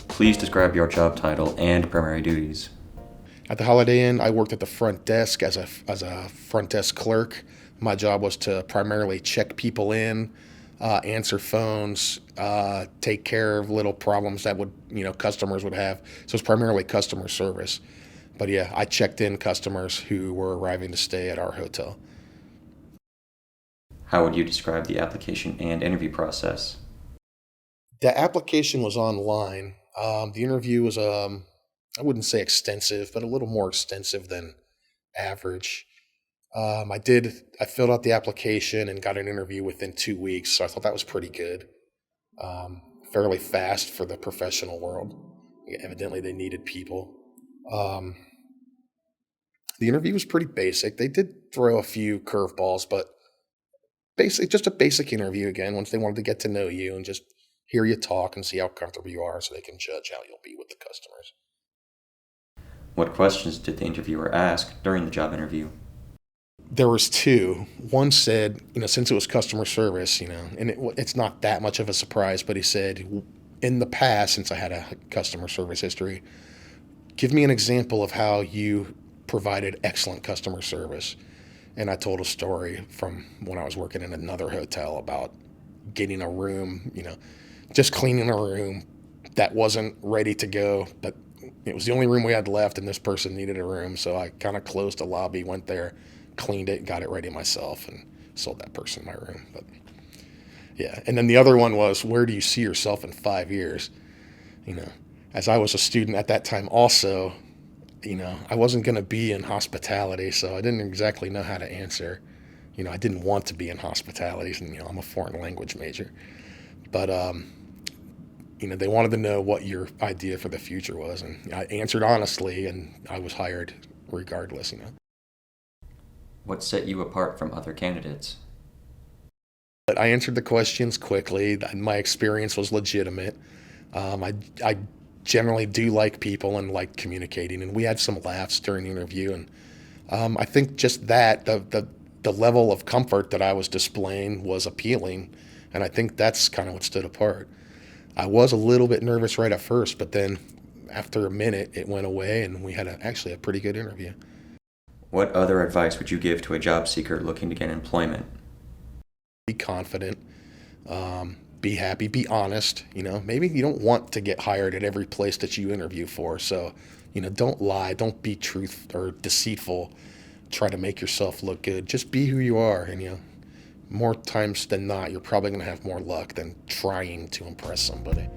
Please describe your job title and primary duties. At the Holiday Inn, I worked at the front desk as a front desk clerk. My job was to primarily check people in, answer phones, take care of little problems that customers would have. So it's primarily customer service. But yeah, I checked in customers who were arriving to stay at our hotel. How would you describe the application and interview process? The application was online. The interview was, I wouldn't say extensive, but a little more extensive than average. I filled out the application and got an interview within 2 weeks, so I thought that was pretty good. Fairly fast for the professional world. Evidently, they needed people. Um, the interview was pretty basic. They did throw a few curveballs, but just a basic interview again, once they wanted to get to know you and just hear you talk and see how comfortable you are so they can judge how you'll be with the customers. What questions did the interviewer ask during the job interview? There was two. One said, since it was customer service, and it's not that much of a surprise, but he said, in the past, since I had a customer service history, give me an example of how you provided excellent customer service. And I told a story from when I was working in another hotel about getting a room, just cleaning a room that wasn't ready to go, but it was the only room we had left, and this person needed a room. So I kind of closed the lobby, went there, cleaned it, got it ready myself, and sold that person my room. But yeah. And then the other one was, where do you see yourself in 5 years? As I was a student at that time also, I wasn't going to be in hospitality, so I didn't exactly know how to answer. I didn't want to be in hospitality, and I'm a foreign language major. But they wanted to know what your idea for the future was, and I answered honestly, and I was hired regardless. What set you apart from other candidates? But I answered the questions quickly. My experience was legitimate. I generally do like people and like communicating, and we had some laughs during the interview. And I think just that the level of comfort that I was displaying was appealing, and I think that's kind of what stood apart. I was a little bit nervous right at first, but then after a minute, it went away, and we had actually a pretty good interview. What other advice would you give to a job seeker looking to get employment? Be confident, be happy, be honest. Maybe you don't want to get hired at every place that you interview for, so don't lie, don't be truth or deceitful. Try to make yourself look good. Just be who you are, and more times than not, you're probably going to have more luck than trying to impress somebody.